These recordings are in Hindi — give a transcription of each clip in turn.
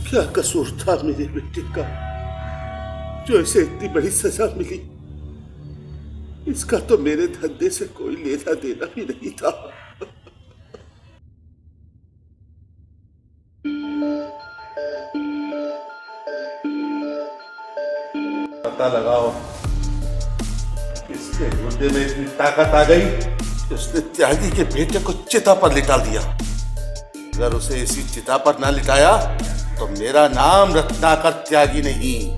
क्या कसूर था मेरे बेटे का जो इसे इतनी बड़ी सजा मिली? इसका तो मेरे धंधे से कोई लेना देना भी नहीं था। पता लगाओ, इसके गुर्दे में इतनी ताकत आ गई कि उसने त्यागी के बेटे को चिता पर लिटा दिया। अगर उसे इसी चिता पर ना लिटाया तो मेरा नाम रत्नाकर त्यागी नहीं।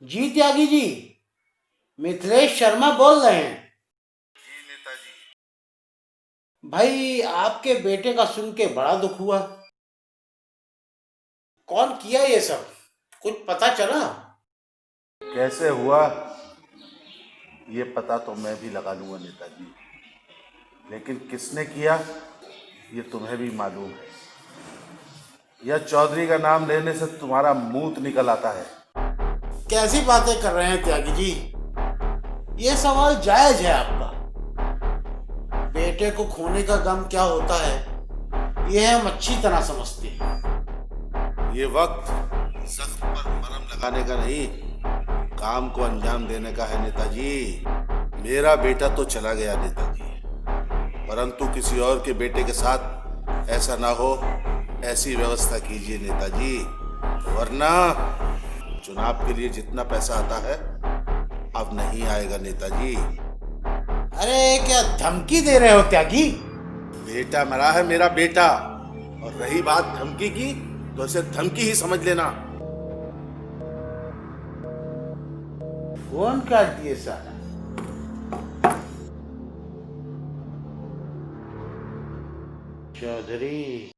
जी त्यागी जी, मिथिलेश शर्मा बोल रहे हैं। जी नेताजी। भाई आपके बेटे का सुन के बड़ा दुख हुआ। कौन किया ये सब, कुछ पता चला? कैसे हुआ ये पता तो मैं भी लगा लूंगा नेताजी, लेकिन किसने किया ये तुम्हें भी मालूम है। यह चौधरी का नाम लेने से तुम्हारा मुंह निकल आता है। कैसी बातें कर रहे हैं त्यागी जी? ये सवाल जायज है आपका। बेटे को खोने का गम क्या होता है यह हम अच्छी तरह समझते हैं। ये वक्त जख्म पर मरहम लगाने का नहीं, काम को अंजाम देने का है नेताजी। मेरा बेटा तो चला गया नेताजी, परंतु किसी और के बेटे के साथ ऐसा ना हो, ऐसी व्यवस्था कीजिए नेताजी, वरना चुनाव के लिए जितना पैसा आता है अब नहीं आएगा नेताजी। अरे क्या धमकी दे रहे हो त्यागी? बेटा मरा है मेरा बेटा, और रही बात धमकी की तो इसे धमकी ही समझ लेना। फोन काट दिए सारा। चौधरी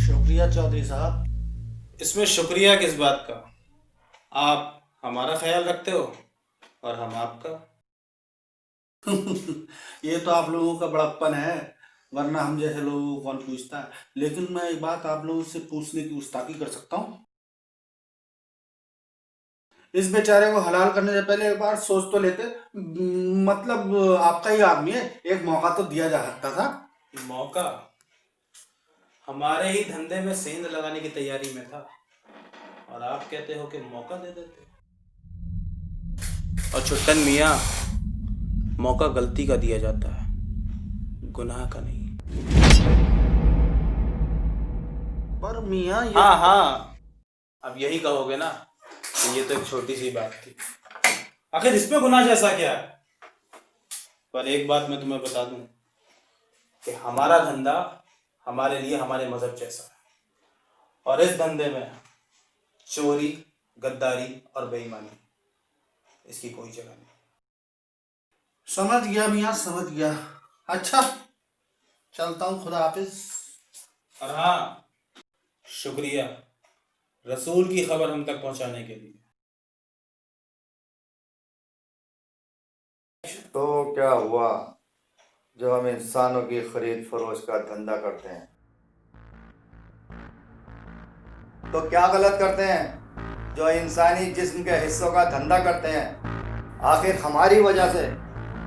शुक्रिया चौधरी साहब। इसमें शुक्रिया किस बात का? आप हमारा ख्याल रखते हो और हम आपका। ये तो आप लोगों का बड़प्पन है, वरना हम जैसे लोगों को कौन पूछता है। लेकिन मैं एक बात आप लोगों से पूछने की गुस्ताखी कर सकता हूँ? इस बेचारे को हलाल करने से पहले एक बार सोच तो लेते। मतलब आपका ही आदमी है, एक मौका तो दिया जा सकता था। मौका? हमारे ही धंधे में सेंध लगाने की तैयारी में था और आप कहते हो कि मौका दे देते। और छुट्टन मियाँ, मौका गलती का दिया जाता है, गुनाह का नहीं। पर मियाँ ये हाँ हाँ, अब यही कहोगे ना कि ये तो एक छोटी सी बात थी, आखिर इसमें गुनाह जैसा क्या है। पर एक बात मैं तुम्हें बता दूं कि हमारा धंधा हमारे लिए हमारे मजहब जैसा है, और इस धंधे में चोरी, गद्दारी और बेईमानी, इसकी कोई जगह नहीं। समझ गया मियाँ, समझ गया। अच्छा, चलता हूँ, खुदा हाफिज। और हाँ, शुक्रिया रसूल की खबर हम तक पहुंचाने के लिए। तो क्या हुआ जो हम इंसानों की खरीद फरोश का धंधा करते हैं? तो क्या गलत करते हैं जो इंसानी जिस्म के हिस्सों का धंधा करते हैं? आखिर हमारी वजह से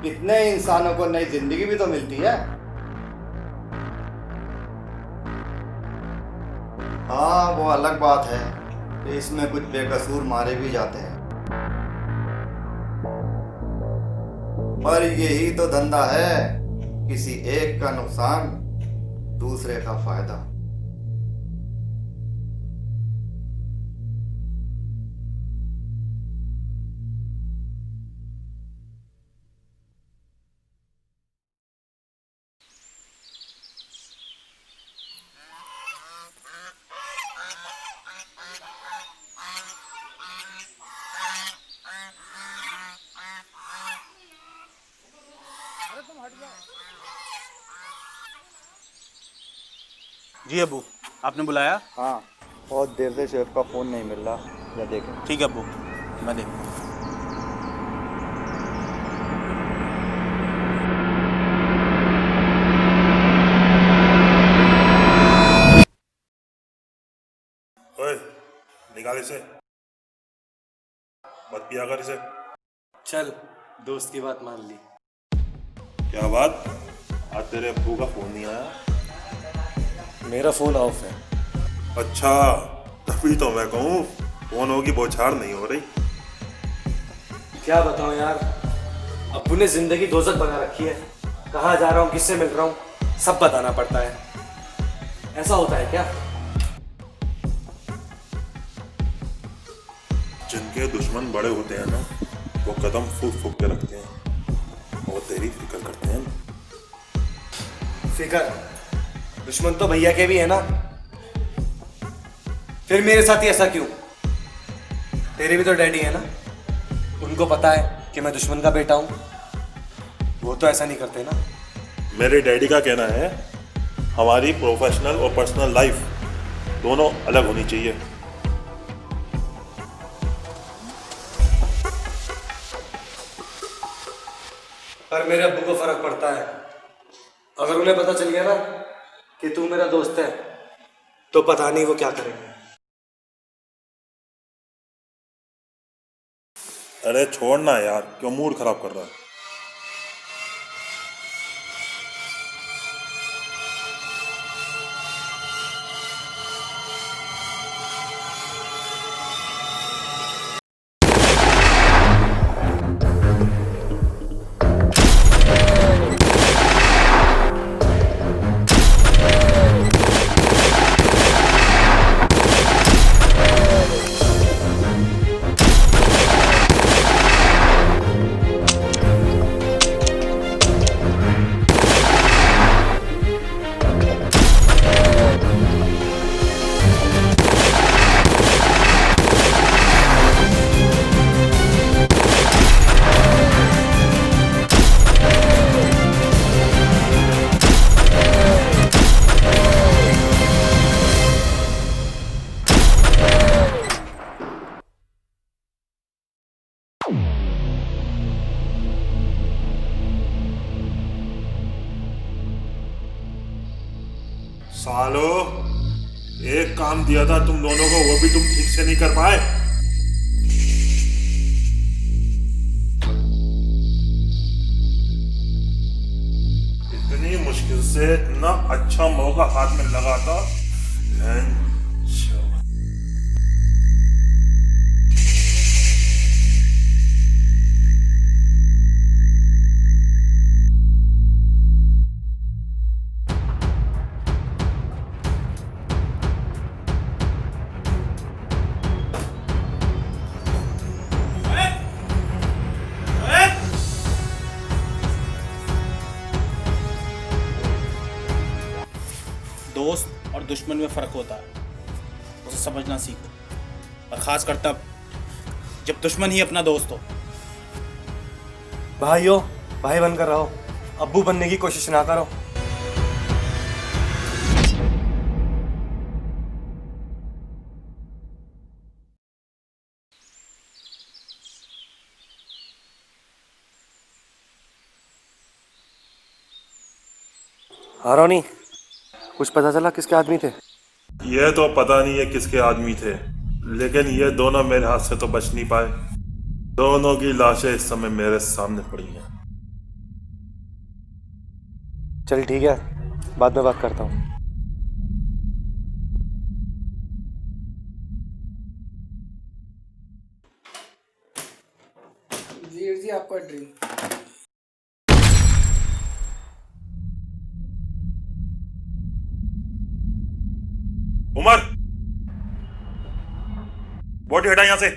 कितने इंसानों को नई जिंदगी भी तो मिलती है। हाँ, वो अलग बात है कि इसमें कुछ बेकसूर मारे भी जाते हैं, पर यही तो धंधा है, किसी एक का नुकसान, दूसरे का फायदा। जी अबू, आपने बुलाया? हाँ, बहुत देर से शेफ का फोन नहीं मिल रहा, या देखें। ठीक है अबू, मैं देखूँ। ओए, निकाल इसे, मत पिया कर इसे। चल, दोस्त की बात मान ली। क्या बात, आज तेरे अब्बू का फोन नहीं आया? मेरा फोन ऑफ है। अच्छा, तभी तो मैं कहूँ फोनों की बौछार नहीं हो रही। क्या बताऊं यार, अब्बू ने जिंदगी दोजख बना रखी है। कहाँ जा रहा हूँ, किससे मिल रहा हूँ, सब बताना पड़ता है। ऐसा होता है क्या? जिनके दुश्मन बड़े होते हैं ना, वो कदम फूक फूक के रखते हैं और तेरी फिक्र करते हैं। फिकर? दुश्मन तो भैया के भी है ना, फिर मेरे साथ ही ऐसा क्यों? तेरे भी तो डैडी है ना, उनको पता है कि मैं दुश्मन का बेटा हूं, वो तो ऐसा नहीं करते ना। मेरे डैडी का कहना है हमारी प्रोफेशनल और पर्सनल लाइफ दोनों अलग होनी चाहिए। पर मेरे अब्बू को फर्क पड़ता है। अगर उन्हें पता चल गया ना कि तू मेरा दोस्त है, तो पता नहीं वो क्या करेंगे। अरे छोड़ना यार, क्यों मूड खराब कर रहा है? सालो, एक काम दिया था तुम दोनों को, वो भी तुम ठीक से नहीं कर पाए। इतनी मुश्किल से इतना अच्छा मौका हाथ में लगा था। दोस्त और दुश्मन में फ़र्क होता है, उसे समझना सीखो, और ख़ासकर तब जब दुश्मन ही अपना दोस्त हो। भाइयों, भाई बनकर रहो, अब्बू बनने की कोशिश ना करो। हाँ रोनी, कुछ पता चला किसके आदमी थे? यह तो पता नहीं है किसके आदमी थे, लेकिन ये दोनों मेरे हाथ से तो बच नहीं पाए। दोनों की लाशें इस समय मेरे सामने पड़ी हैं। चल ठीक है, बाद में बात करता हूँ। वीर जी आपका ड्रिंक। उमर, बॉडी हटा यहां से।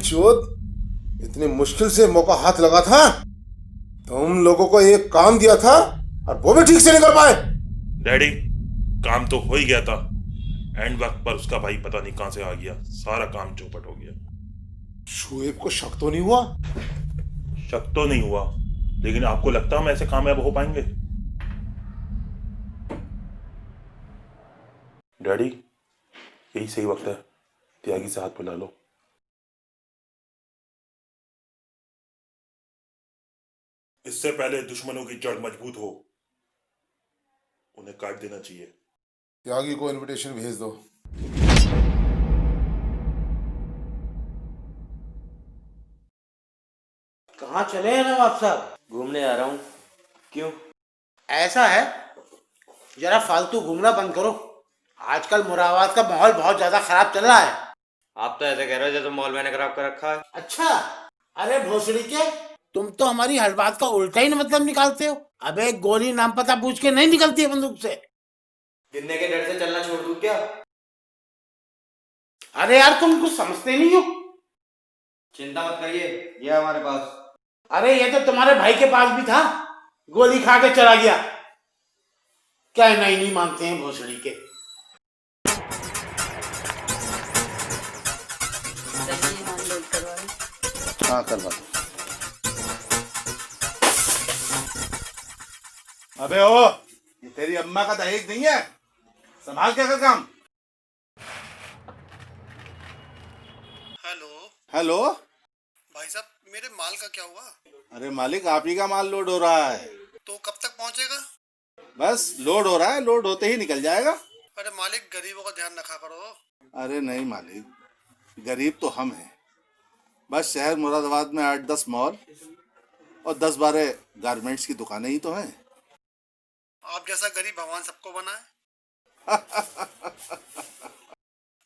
चोद, इतनी मुश्किल से मौका हाथ लगा था, तुम लोगों को एक काम दिया था और वो भी ठीक से नहीं कर पाए। डैडी, काम तो हो ही गया था, एंड वक्त पर उसका भाई पता नहीं कहां से आ गया, सारा काम चौपट हो गया। शोएब को शक तो नहीं हुआ? शक तो नहीं हुआ, लेकिन आपको लगता है हम ऐसे कामयाब हो पाएंगे? डैडी, यही सही वक्त है, त्यागी से हाथ मिला लो। इससे पहले दुश्मनों की जड़ मजबूत हो, उन्हें काट देना चाहिए। त्यागी को इनविटेशन भेज दो। कहाँ चले हैं नवाब साहब? घूमने आ रहा हूँ। क्यों? ऐसा है, जरा फालतू घूमना बंद करो। आजकल मुरादाबाद का माहौल बहुत ज्यादा खराब चल रहा है। आप तो ऐसे कह रहे हो जैसे माहौल मैंने खराब कर रखा है। अच्छा, अरे भोसड़ी के, तुम तो हमारी हर बात का उल्टा ही मतलब निकालते हो। अबे गोली नाम पता पूछ के नहीं निकलती है बंदूक से। गिरने के डर से चलना छोड़ दूं क्या? अरे यार, तुम कुछ समझते नहीं हो। चिंता मत करिए, ये हमारे पास। अरे ये तो तुम्हारे भाई के पास भी था, गोली खा के चला गया। कहना ही नहीं मानते हैं भोसड़ी के। हाँ, करवा दो। अबे ओ, ये तेरी अम्मा का दहेज नहीं है, संभाल के कर काम। हेलो हेलो, भाई साहब, मेरे माल का क्या हुआ? अरे मालिक, आप ही का माल लोड हो रहा है। तो कब तक पहुंचेगा? बस लोड हो रहा है, लोड होते ही निकल जाएगा। अरे मालिक, गरीबों का ध्यान रखा करो। अरे नहीं मालिक, गरीब तो हम हैं। बस शहर मुरादाबाद में 8-10 मॉल और 10-12 गारमेंट्स की दुकानें ही तो हैं। आप जैसा गरीब भगवान सबको बनाए।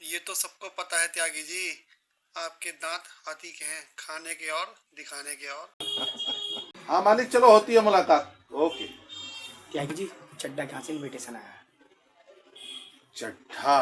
ये तो सबको पता है त्यागी जी, आपके दांत हाथी के हैं, खाने के और दिखाने के और। हाँ मालिक, चलो होती है मुलाकात। ओके। त्यागी जी, चड्डा कहाँ से इनविटेशन आया? चड्ढा?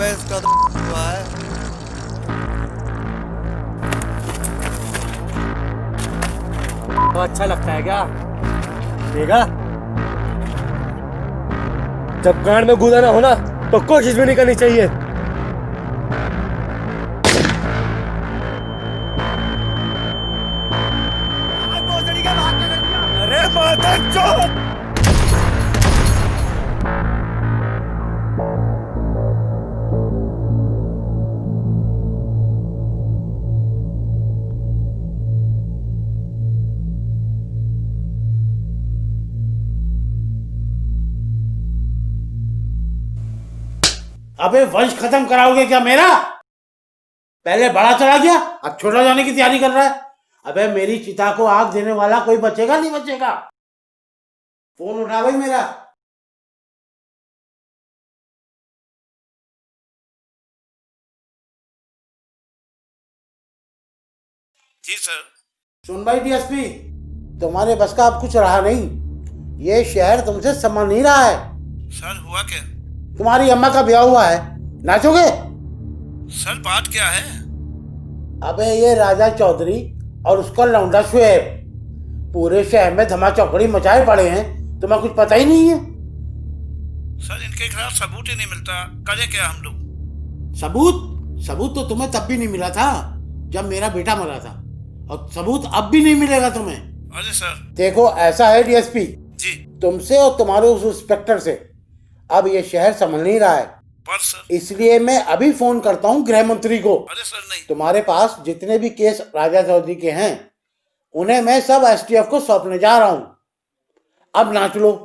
अबे इसका तो हुआ है। तो अच्छा लगता है क्या? देखा, जब गांड में गूदा ना हो ना तो कोशिश भी नहीं करनी चाहिए। अरे माता चोद! अबे वंश खत्म कराओगे क्या मेरा? पहले बड़ा चला गया, अब छोटा जाने की तैयारी कर रहा है। अबे मेरी चिता को आग देने वाला कोई बचेगा नहीं बचेगा। फोन उठा भाई मेरा। जी सर। सुन भाई डीएसपी, तुम्हारे बस का अब कुछ रहा नहीं। ये शहर तुमसे संभल नहीं रहा है। सर हुआ क्या? तुम्हारी अम्मा का ब्याह हुआ है, नाचोगे? सर बात क्या है? अबे ये राजा चौधरी और उसका लौंडा शुएब पूरे शहर में धमा चौकड़ी मचाए पड़े हैं, तुम्हें कुछ पता ही नहीं है? सर इनके खिलाफ सबूत ही नहीं मिलता, करें क्या हम लोग? सबूत तो तुम्हें तब भी नहीं मिला था जब मेरा बेटा मरा था, और सबूत अब भी नहीं मिलेगा तुम्हें। अरे सर। देखो ऐसा है डीएसपी जी। तुमसे और तुम्हारे उस इंस्पेक्टर से अब ये शहर संभल नहीं रहा है। पर सर। इसलिए मैं अभी फोन करता हूँ गृह मंत्री को। अरे सर नहीं। तुम्हारे पास जितने भी केस राजा चौधरी के हैं उन्हें मैं सब एसटीएफ को सौंपने जा रहा हूँ। अब नाच लो।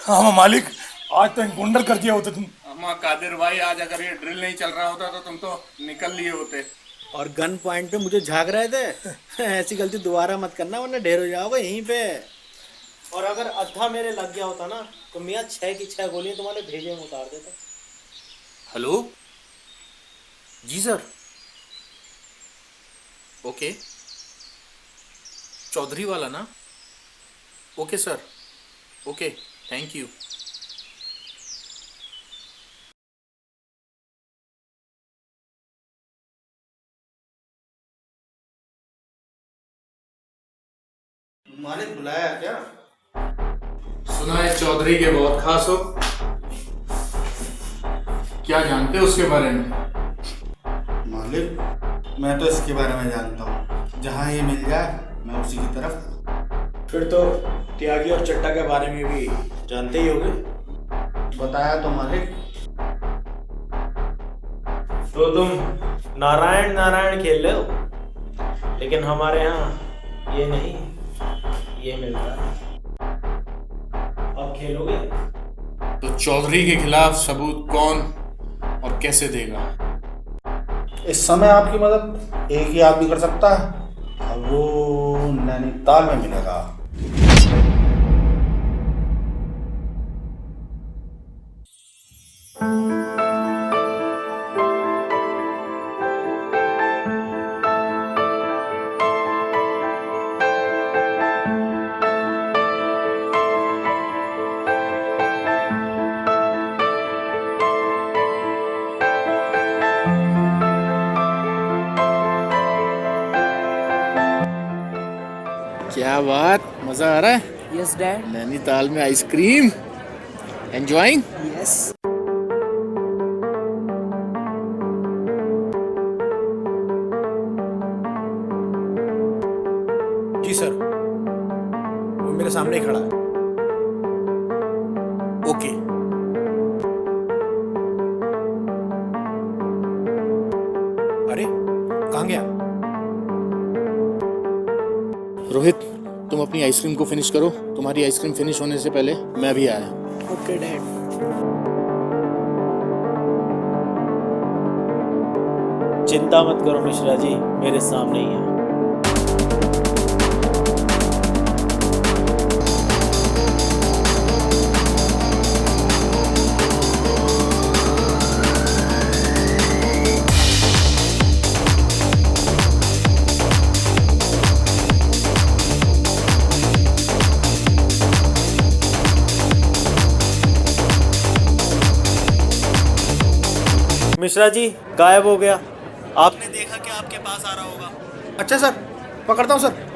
हाँ मालिक, आज तो गुंडर कर दिया होता तुम। अम्मा कादिर भाई, आज अगर ये ड्रिल नहीं चल रहा होता तो तुम तो निकल लिए होते। और गन पॉइंट पे मुझे झाग रहे थे। ऐसी गलती दोबारा मत करना वरना ढेर हो जाओगे यहीं पे। और अगर अद्धा मेरे लग गया होता ना तो मियाँ 6 की 6 गोलियां तुम्हारे भेजे में उतार देता। हेलो जी सर। ओके, चौधरी वाला ना? Okay sir, okay, thank you. मालिक बुलाया क्या? सुना है चौधरी के बहुत खास हो, क्या जानते हो उसके बारे में? मालिक मैं तो इसके बारे में जानता हूँ, जहाँ ये मिल जाए मैं उसी की तरफ। फिर तो त्यागी और चट्टा के बारे में भी जानते ही होगे। बताया तो मालिक। तो तुम नारायण नारायण खेल रहे हो, लेकिन हमारे यहाँ ये नहीं, ये मिलता है। अब खेलोगे? तो चौधरी के खिलाफ सबूत कौन और कैसे देगा? इस समय आपकी मदद एक ही आदमी कर सकता है, और वो नैनीताल में मिलेगा। क्या बात, मजा आ रहा है? Yes dad. नैनीताल में आइसक्रीम एंजॉयिंग? यस। जी सर, वो मेरे सामने ही खड़ा है। ओके। अरे कहाँ गया? रोहित, तुम अपनी आइसक्रीम को फिनिश करो। तुम्हारी आइसक्रीम फिनिश होने से पहले मैं भी आया। Okay dad. चिंता मत करो मिश्रा जी, मेरे सामने ही है। मिश्रा जी गायब हो गया। आपने देखा कि आपके पास आ रहा होगा। अच्छा सर, पकड़ता हूँ सर।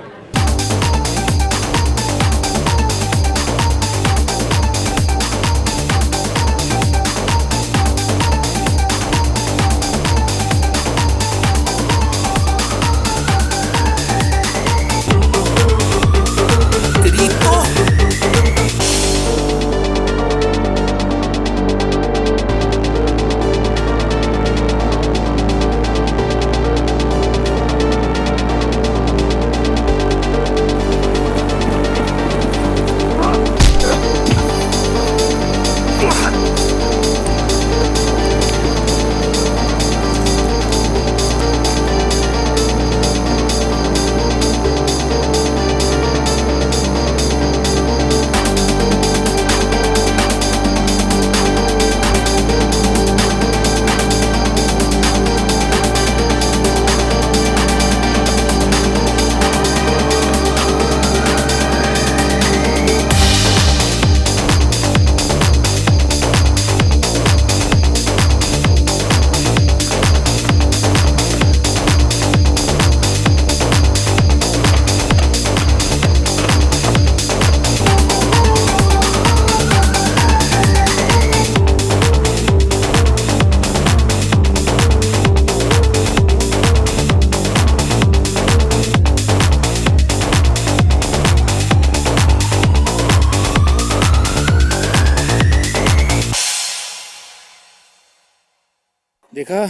देखा,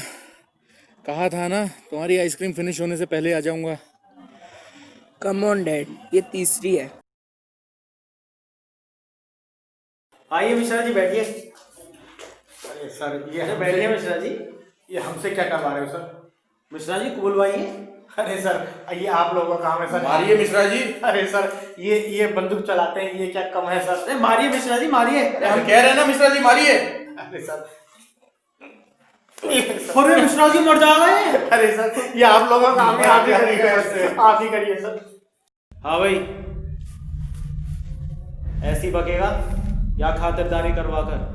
कहा था ना, तुम्हारी आइसक्रीम फिनिश होने से पहले आ जाऊंगा। कम ऑन डैड, ये तीसरी है। आइए मिश्रा जी बैठिए। अरे सर, ये बैठिए मिश्रा जी। ये हमसे क्या करवा रहे हो सर? मिश्रा जी बुलवाइए। अरे सर, ये आप लोगों का काम है सर। मारिए मिश्रा जी। अरे सर, ये बंदूक चलाते हैं, ये क्या कम है सर? अरे मारिए मिश्रा जी, मारिए। हम कह रहे हैं ना मिश्रा जी मारिए। अरे सर, अरे मिश्रा जी मर जाएगा ये। अरे सर, ये आप लोगों का काम है, आप ही करिए, आप ही करिए सर। हाँ भाई, ऐसी बकेगा या खातिरदारी करवा कर?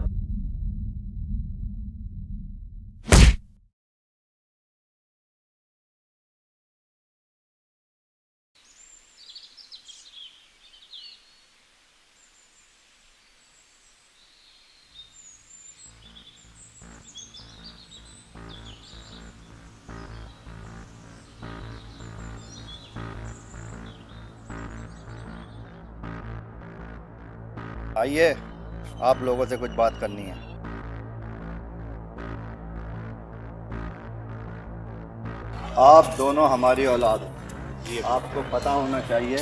आइए, आप लोगों से कुछ बात करनी है। आप दोनों हमारी औलाद हो। आपको पता होना चाहिए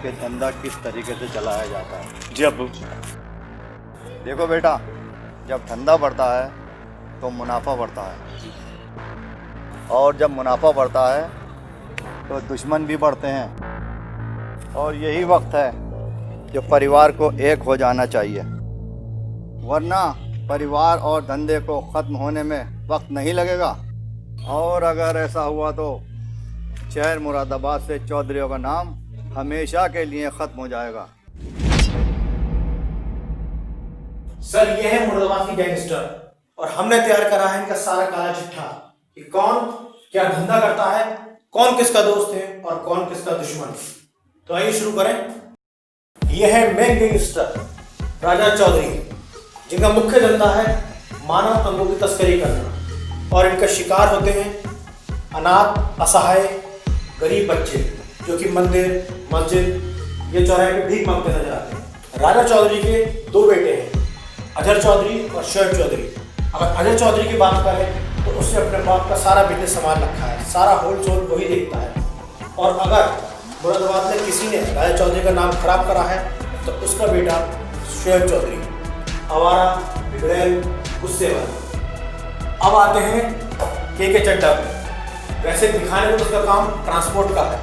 कि धंधा किस तरीके से चलाया जाता है। जी अब्बू। देखो बेटा, जब धंधा बढ़ता है तो मुनाफा बढ़ता है, और जब मुनाफा बढ़ता है तो दुश्मन भी बढ़ते हैं। और यही वक्त है जो परिवार को एक हो जाना चाहिए, वरना परिवार और धंधे को ख़त्म होने में वक्त नहीं लगेगा। और अगर ऐसा हुआ तो शहर मुरादाबाद से चौधरियों का नाम हमेशा के लिए ख़त्म हो जाएगा। सर, ये है मुरादाबाद की गैंगस्टर और हमने तैयार करा है इनका सारा काला चिट्ठा कि कौन क्या धंधा करता है, कौन किसका दोस्त है और कौन किसका दुश्मन। तो आइए शुरू करें। यह है मेन गैंगस्टर राजा चौधरी, जिनका मुख्य धंधा है मानव अंगों की तस्करी करना, और इनका शिकार होते हैं अनाथ, असहाय, गरीब बच्चे जो कि मंदिर, मस्जिद या चौराहे पे भीख मांगते नजर आते हैं। राजा चौधरी के 2 बेटे हैं, अजहर चौधरी और शोएब चौधरी। अगर अजहर चौधरी की बात करें तो उसने अपने बाप का सारा बिजनेस संभाल रखा है, सारा होल सोल वही देखता है। और अगर मुरादाबाद में किसी ने राजा चौधरी का नाम खराब करा है तो उसका बेटा शोएब चौधरी, आवारा, बिगड़ैल, गुस्से वाला। अब आते हैं के चड्डा पे। वैसे दिखाने में उसका काम ट्रांसपोर्ट का है,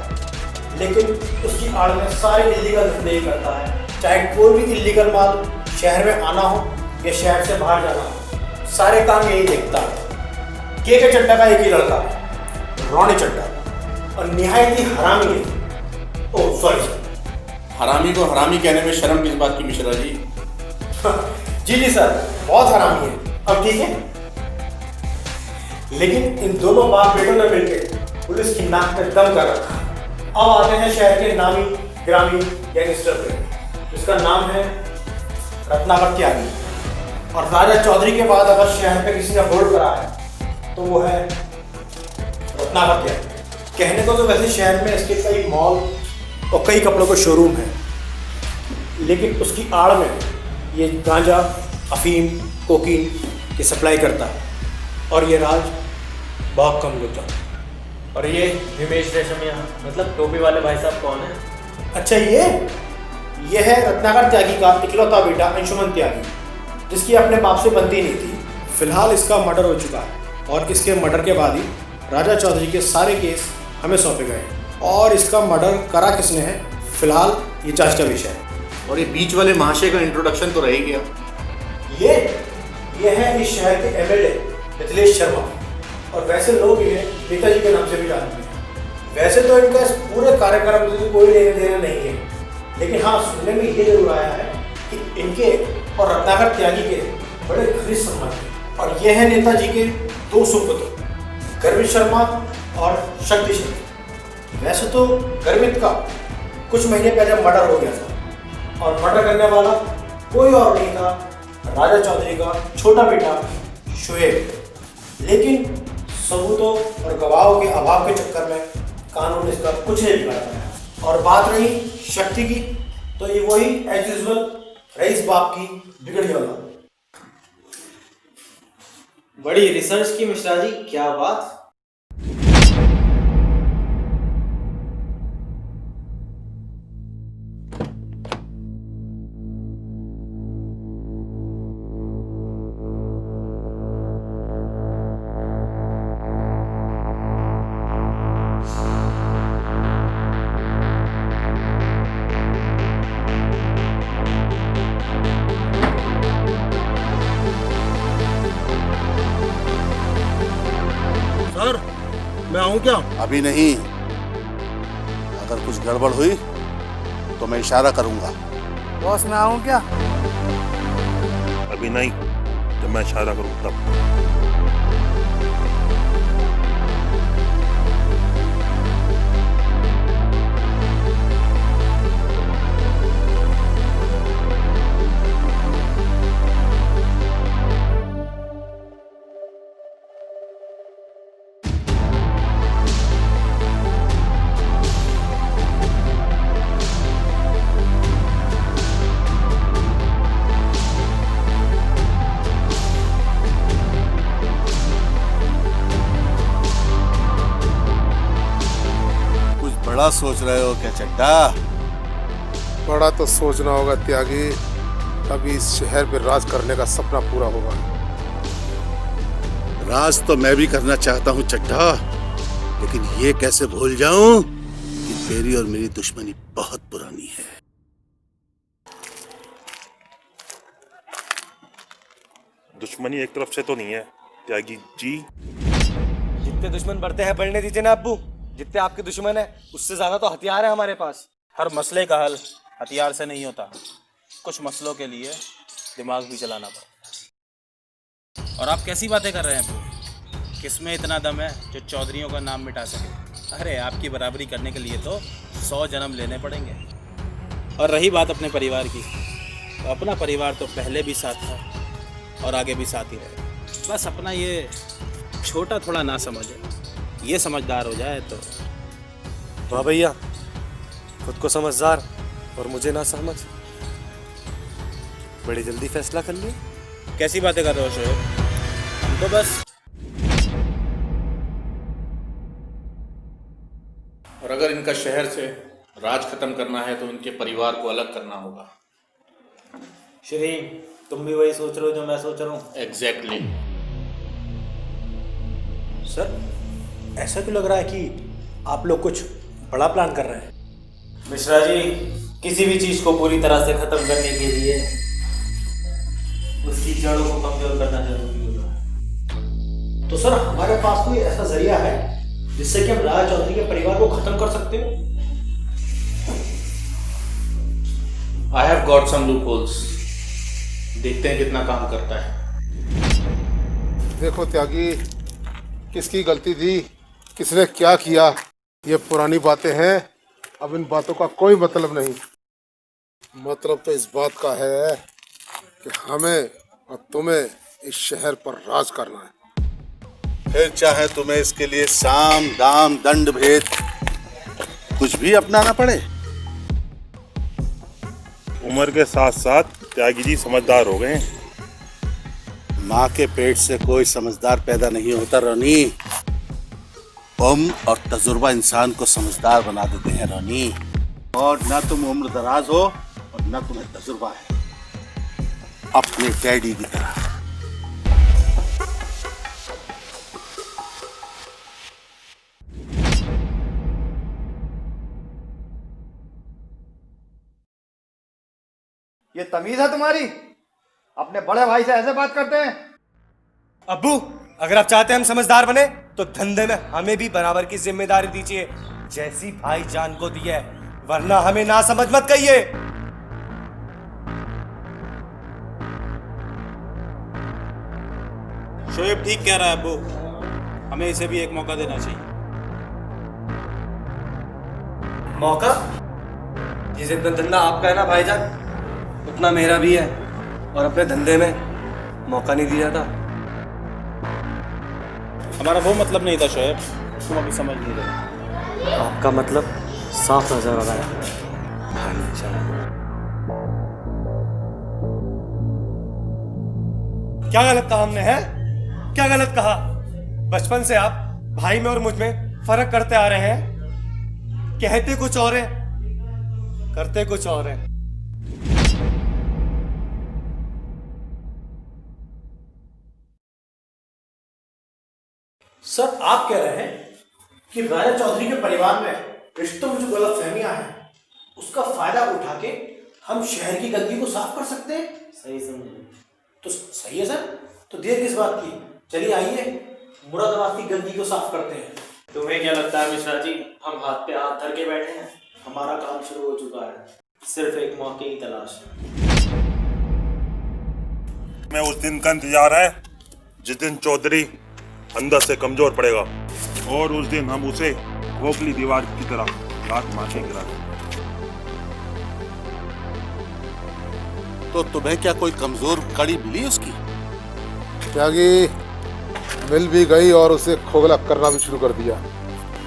लेकिन उसकी आड़ में सारे इलीगल धंधे करता है। चाहे कोई भी इलीगल माल शहर में आना हो या शहर से बाहर जाना हो, सारे काम यही देखता है। के चड्डा का एक ही लड़का है, रोनी चड्डा, और निहायत ही हरामी है। ओह सॉरी, हरामी को हरामी कहने में शर्म किस बात की मिश्रा जी? जी सर, बहुत हरामी है। अब ठीक है, लेकिन इन दोनों बाप बेटों ने मिलकर पुलिस की नाक पे दम कर रखा। अब आते हैं शहर के नामी ग्रामीण गैंगस्टर पे, जिसका नाम है रत्नाकर त्यागी। और राजा चौधरी के बाद अगर शहर पे किसी ने होल्ड करा है तो वो है रत्नाकर त्यागी। कहने को तो वैसे शहर में इसके कई मॉल और कई कपड़ों के शोरूम हैं, लेकिन उसकी आड़ में ये गांजा, अफीम, कोकीन की सप्लाई करता है, और ये राज बहुत कम लोग जानते हैं। और ये हिमेश रेशमिया, मतलब टोपी वाले भाई साहब कौन है? अच्छा, ये है रत्नाकर त्यागी का इकलौता बेटा अंशुमन त्यागी, जिसकी अपने बाप से बनती नहीं थी। फिलहाल इसका मर्डर हो चुका है, और इसके मर्डर के बाद ही राजा चौधरी के सारे केस हमें सौंपे गए हैं। और इसका मर्डर करा किसने है, फिलहाल ये जांच का विषय है। और ये बीच वाले महाशय का इंट्रोडक्शन तो रह ही गया। ये है इस शहर के एमएलए मिथिलेश शर्मा, और वैसे लोग इन्हें नेताजी के नाम से भी जानते हैं। वैसे तो इनका इस पूरे कार्यक्रम से कोई लेने देना नहीं है, लेकिन हाँ, सुनने में ये जरूर आया है कि इनके और रत्नाकर त्यागी के बड़े घनिष्ठ संबंध हैं। और ये है नेताजी के 2 सुपुत्र, गर्मित शर्मा और शक्ति शर्मा। वैसे तो गर्मित का कुछ महीने पहले मर्डर हो गया था, और मर्डर करने वाला कोई और नहीं था, राजा चौधरी का छोटा बेटा शोएब। लेकिन सबूतों और गवाहों के अभाव के चक्कर में कानून इसका कुछ नहीं बिगाड़ पाया। और बात रही शक्ति की, तो ये वही एज यूजुअल रईस बाप की बिगड़ी औलाद। बड़ी रिसर्च की मिश्रा जी, क्या बात। मैं आऊं क्या? अभी नहीं, अगर कुछ गड़बड़ हुई तो मैं इशारा करूंगा। बॉस मैं आऊं क्या? अभी नहीं, जब मैं इशारा करूं तब। बड़ा सोच रहे हो क्या चड्डा? बड़ा तो सोचना होगा त्यागी, तभी इस शहर पे राज करने का सपना पूरा होगा। राज तो मैं भी करना चाहता हूँ चड्डा, लेकिन ये कैसे भूल जाऊं कि तेरी और मेरी दुश्मनी बहुत पुरानी है। दुश्मनी एक तरफ से तो नहीं है त्यागी जी। जितने दुश्मन बढ़ते हैं बढ़ने दीजिए ना अब्बू। जितने आपके दुश्मन है उससे ज्यादा तो हथियार है हमारे पास। हर मसले का हल हथियार से नहीं होता, कुछ मसलों के लिए दिमाग भी चलाना पड़ता। और आप कैसी बातें कर रहे हैं अब्बू? किसमें इतना दम है जो चौधरियों का नाम मिटा सके? अरे आपकी बराबरी करने के लिए तो 100 जन्म लेने पड़ेंगे। और रही बात अपने परिवार की, तो अपना परिवार तो पहले भी साथ था और आगे भी साथ ही रहे। बस अपना ये छोटा थोड़ा ना समझे, ये समझदार हो जाए तो। वाह भैया, खुद को समझदार और मुझे ना समझ, बड़ी जल्दी फैसला कर लिया। कैसी बातें कर रहे हो शोएब? हम तो बस। और अगर इनका शहर से राज खत्म करना है तो इनके परिवार को अलग करना होगा। श्री, तुम भी वही सोच रहे हो जो मैं सोच रहा हूँ? एग्जैक्टली। सर, ऐसा क्यों लग रहा है कि आप लोग कुछ बड़ा प्लान कर रहे हैं? मिश्रा जी, किसी भी चीज को पूरी तरह से खत्म करने के लिए उसकी जड़ों को कमजोर करना जरूरी होता है। तो सर, हमारे पास कोई ऐसा जरिया है जिससे कि हम राज चौधरी के परिवार को खत्म कर सकते हो? I have got some loopholes, देखते हैं कितना काम करता है। देखो त्यागी, किसकी गलती थी, किसने क्या किया, ये पुरानी बातें हैं। अब इन बातों का कोई मतलब नहीं। मतलब तो इस बात का है कि हमें और तुम्हें इस शहर पर राज करना है। फिर चाहे तुम्हें इसके लिए साम दाम दंड भेद कुछ भी अपनाना पड़े। उम्र के साथ साथ त्यागी जी समझदार हो गए। माँ के पेट से कोई समझदार पैदा नहीं होता रोनी। उम्र और तजुर्बा इंसान को समझदार बना देते हैं रोनी। और ना तुम उम्र दराज हो और ना तुम्हें तजुर्बा है, अपने डैडी की तरह। ये तमीज है तुम्हारी? अपने बड़े भाई से ऐसे बात करते हैं? अब्बू, अगर आप चाहते हैं हम समझदार बने तो धंधे में हमें भी बराबर की जिम्मेदारी दीजिए, जैसी भाईजान को दी है, वरना हमें ना समझ मत कहिए। शोएब ठीक कह रहा है अब्बू, हमें इसे भी एक मौका देना चाहिए। मौका? ये जितना धंधा आपका है ना भाईजान, उतना मेरा भी है, और अपने धंधे में मौका नहीं दिया था। हमारा वो मतलब नहीं था शोएब, तुम अभी समझ नहीं रहे। आपका मतलब साफ नजर आ रहा है भाईजान। क्या गलत कहा हमने, है? क्या गलत कहा? बचपन से आप भाई में और मुझ में फर्क करते आ रहे हैं। कहते कुछ और है, करते कुछ और है। सर, आप कह रहे हैं कि राजा चौधरी के परिवार में रिश्तों में जो गलतफहमियां हैं उसका फायदा उठा के हम शहर की गंदगी को साफ कर सकते हैं? सही समझे तो सही है सर, तो देर किस बात की, चलिए आइए मुरादाबाद की गंदगी को साफ करते हैं। तुम्हें क्या लगता है मिश्रा जी, हम हाथ पे हाथ धर के बैठे हैं? हमारा काम शुरू हो चुका है, सिर्फ एक मौके की तलाश है। मैं उस दिन का इंतजार है जिस दिन चौधरी अंदर से कमजोर पड़ेगा, और उस दिन हम उसे खोखली दीवार की तरह लात मार के गिरा देंगे। तो तुम्हें क्या कोई कमजोर कड़ी मिली उसकी? त्यागी, मिल भी गई और उसे खोखला करना भी शुरू कर दिया।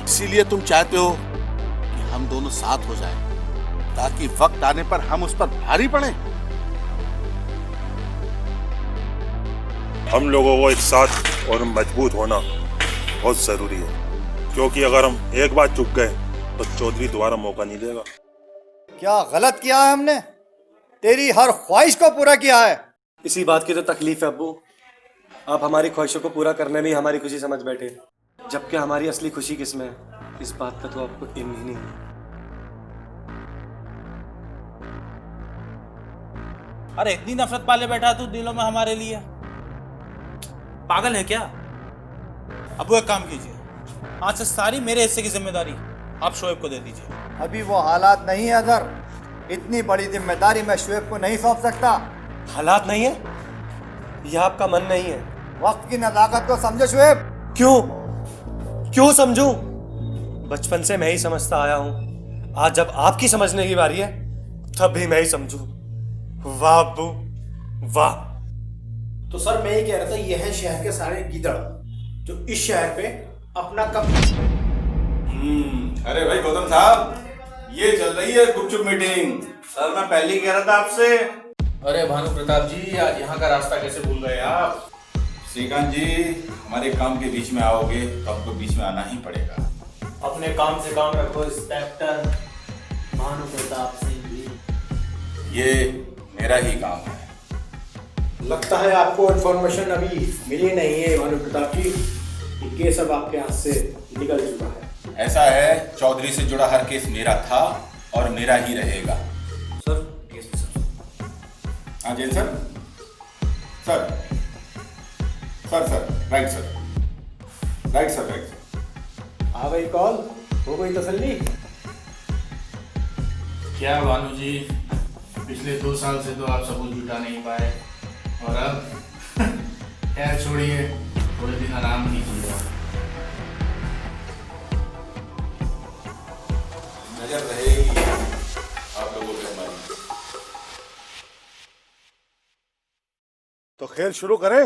इसीलिए तुम चाहते हो कि हम दोनों साथ हो जाएं, ताकि वक्त आने पर हम उस पर भारी पड़े। हम लोगों को एक साथ और मजबूत होना बहुत जरूरी है, क्योंकि अगर हम एक बार चुक गए तो चौधरी दोबारा मौका नहीं देगा। क्या गलत किया है हमने? तेरी हर ख्वाहिश को पूरा किया है। इसी बात की तो तकलीफ है अब्बू, आप हमारी ख्वाहिशों को पूरा करने में ही हमारी खुशी समझ बैठे, जबकि हमारी असली खुशी किसमें है इस बात का तो आपको इल्म ही नहीं है। अरे इतनी नफरत पाले बैठा तू दिलों में हमारे लिए, पागल है क्या? अब वो एक काम कीजिए, आज से सारी मेरे हिस्से की जिम्मेदारी आप शोएब को दे दीजिए। अभी वो हालात नहीं है अजहर, इतनी बड़ी जिम्मेदारी मैं शोएब को नहीं सौंप सकता। हालात नहीं है? यह आपका मन नहीं है? वक्त की नज़ाकत को समझो शोएब। क्यों समझूं? बचपन से मैं ही समझता आया हूं, आज जब आपकी समझने की बारी है तब भी मैं ही समझूं। वाह अब्बू वाह। तो सर मैं ये कह रहा था, ये है शहर के सारे गीदड़ जो इस शहर पे अपना कब। अरे भाई गौतम साहब, ये चल रही है गुपचुप मीटिंग। सर मैं पहले ही कह रहा था आपसे। अरे भानु प्रताप जी, आज यहाँ का रास्ता कैसे भूल गए आप? श्रीकांत जी, हमारे काम के बीच में आओगे तो आपको बीच में आना ही पड़ेगा। अपने काम से काम रखो इंस्पेक्टर भानु प्रताप सिंह जी। ये मेरा ही काम है। लगता है आपको इन्फॉर्मेशन अभी मिली नहीं है भानु प्रताप जी, ये केस अब आपके हाथ से निकल चुका है। ऐसा है, चौधरी से जुड़ा हर केस मेरा था और मेरा ही रहेगा। सर हाँ Jain sir, sir sir sir right sir, right sir, right sir. आ गई कॉल, हो गई तसल्ली? क्या भानु जी, पिछले 2 साल से तो आप सबूत जुटा नहीं पाए, और अब खैर छोड़िए, थोड़े दिन आराम कीजिएगा। नजर रहेगी आप लोगों पे हमारी। तो खेल शुरू करें।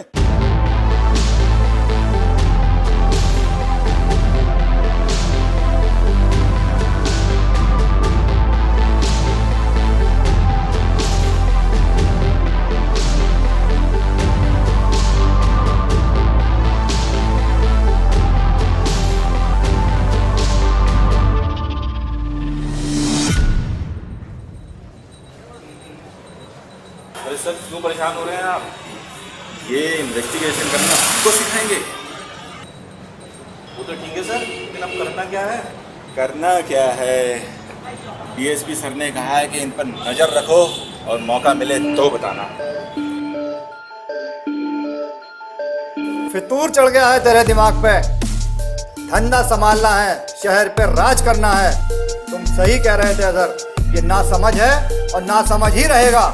अरे सर क्यों परेशान हो रहे हैं आप? ये इन्वेस्टिगेशन करना हमको सिखाएंगे? वो तो ठीक है सर, लेकिन अब करना क्या है? करना क्या है, डीएसपी सर ने कहा है कि इन पर नजर रखो और मौका मिले तो बताना। फितूर चढ़ गया है तेरे दिमाग पे, धंधा संभालना है, शहर पे राज करना है। तुम सही कह रहे थे अजहर, ये ना समझ है और ना समझ ही रहेगा।